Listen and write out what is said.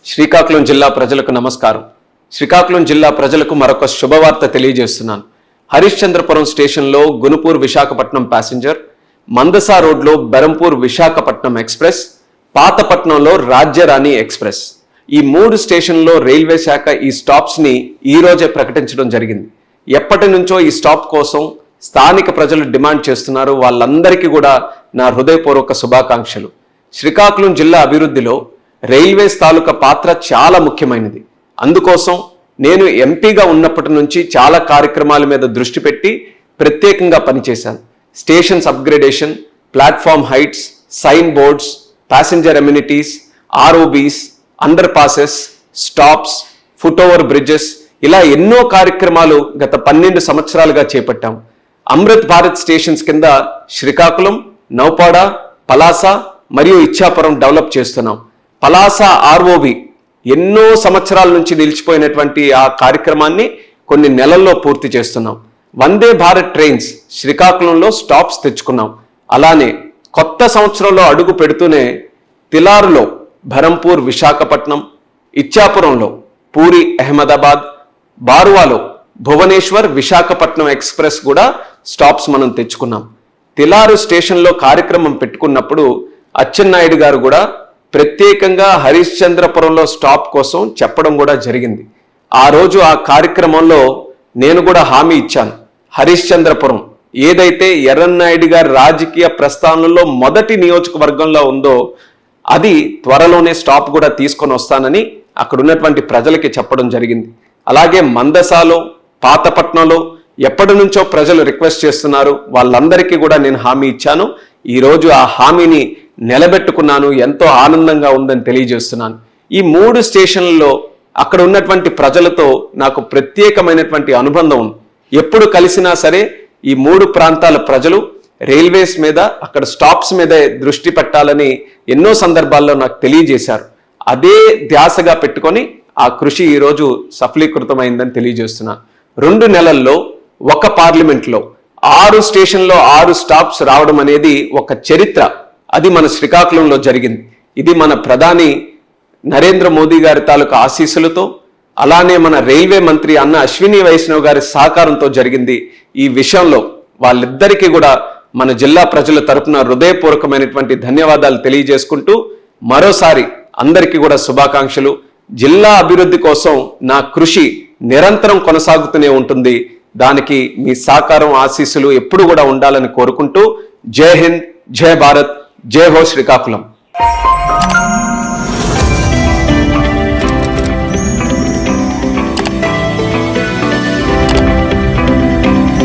శ్రీకాకుళం జిల్లా ప్రజలకు నమస్కారం. శ్రీకాకుళం జిల్లా ప్రజలకు మరొక శుభవార్త తెలియజేస్తున్నాను. హరిశ్చంద్రపురం స్టేషన్లో గునుపూర్ విశాఖపట్నం ప్యాసింజర్, మందసా రోడ్లో బెరంపూర్ విశాఖపట్నం ఎక్స్ప్రెస్, పాతపట్నంలో రాజ్యరాణి ఎక్స్ప్రెస్, ఈ 3 స్టేషన్లో రైల్వే శాఖ ఈ స్టాప్స్ని ఈ రోజే ప్రకటించడం జరిగింది. ఎప్పటి నుంచో ఈ స్టాప్ కోసం స్థానిక ప్రజలు డిమాండ్ చేస్తున్నారు. వాళ్ళందరికీ కూడా నా హృదయపూర్వక శుభాకాంక్షలు. శ్రీకాకుళం జిల్లా అభివృద్ధిలో రైల్వేస్ తాలూకా పాత్ర చాలా ముఖ్యమైనది. అందుకోసం నేను ఎంపీగా ఉన్నప్పటి నుంచి చాలా కార్యక్రమాల మీద దృష్టి పెట్టి ప్రత్యేకంగా పనిచేశాను. Stations upgradation, platform heights, sign boards, passenger amenities, ROBs, under passes, stops, foot over bridges, ఇలా ఎన్నో కార్యక్రమాలు గత 12 సంవత్సరాలుగా చేపట్టాం. అమృత్ భారత్ స్టేషన్స్ కింద శ్రీకాకుళం, నౌపాడ, పలాస మరియు ఇచ్చాపురం డెవలప్ చేస్తున్నాం. పలాస ఆర్ఓబి ఎన్నో సంవత్సరాల నుంచి నిలిచిపోయినటువంటి ఆ కార్యక్రమాన్ని కొన్ని నెలల్లో పూర్తి చేస్తున్నాం. వందే భారత్ ట్రైన్స్ శ్రీకాకుళంలో స్టాప్స్ తెచ్చుకున్నాం. అలానే కొత్త సంవత్సరంలో అడుగు పెడుతూనే తిలారులో బెరంపూర్ విశాఖపట్నం, ఇచ్చాపురంలో పూరి అహ్మదాబాద్, బారువాలో భువనేశ్వర్ విశాఖపట్నం ఎక్స్ప్రెస్ కూడా స్టాప్స్ మనం తెచ్చుకున్నాం. తిలారు స్టేషన్లో కార్యక్రమం పెట్టుకున్నప్పుడు అచ్చెన్నాయుడు గారు కూడా ప్రత్యేకంగా హరిశ్చంద్రపురంలో స్టాప్ కోసం చెప్పడం కూడా జరిగింది. ఆ రోజు ఆ కార్యక్రమంలో నేను కూడా హామీ ఇచ్చాను. హరిశ్చంద్రపురం ఏదైతే ఎర్రన్నాయుడు గారి రాజకీయ ప్రస్థానంలో మొదటి నియోజకవర్గంలో ఉందో అది త్వరలోనే స్టాప్ కూడా తీసుకొని వస్తానని అక్కడ ఉన్నటువంటి ప్రజలకి చెప్పడం జరిగింది. అలాగే మందసాలో, పాతపట్నంలో ఎప్పటి నుంచో ప్రజలు రిక్వెస్ట్ చేస్తున్నారు. వాళ్ళందరికీ కూడా నేను హామీ ఇచ్చాను. ఈరోజు ఆ హామీని నిలబెట్టుకున్నాను. ఎంతో ఆనందంగా ఉందని తెలియజేస్తున్నాను. ఈ 3 స్టేషన్లలో అక్కడ ఉన్నటువంటి ప్రజలతో నాకు ప్రత్యేకమైనటువంటి అనుబంధం ఉంది. ఎప్పుడు కలిసినా సరే ఈ 3 ప్రాంతాల ప్రజలు రైల్వేస్ మీద, అక్కడ స్టాప్స్ మీద దృష్టి పెట్టాలని ఎన్నో సందర్భాల్లో నాకు తెలియజేశారు. అదే ధ్యాసగా పెట్టుకొని ఆ కృషి ఈరోజు సఫలీకృతమైందని తెలియజేస్తున్నాను. 2 నెలల్లో ఒక పార్లమెంట్లో 6 స్టేషన్లో 6 స్టాప్స్ రావడం అనేది ఒక చరిత్ర. అది మన శ్రీకాకుళంలో జరిగింది. ఇది మన ప్రధాని నరేంద్ర మోదీ గారి తాలూకా ఆశీస్సులతో, అలానే మన రైల్వే మంత్రి అన్న అశ్విని వైష్ణవ్ గారి సహకారంతో జరిగింది. ఈ విషయంలో వాళ్ళిద్దరికీ కూడా మన జిల్లా ప్రజల తరపున హృదయపూర్వకమైనటువంటి ధన్యవాదాలు తెలియజేసుకుంటూ మరోసారి అందరికీ కూడా శుభాకాంక్షలు. జిల్లా అభివృద్ధి కోసం నా కృషి నిరంతరం కొనసాగుతూనే ఉంటుంది. దానికి మీ సహకారం, ఆశీస్సులు ఎప్పుడు కూడా ఉండాలని కోరుకుంటూ జై హింద్, జై భారత్, జై హో శ్రీకాకుళం.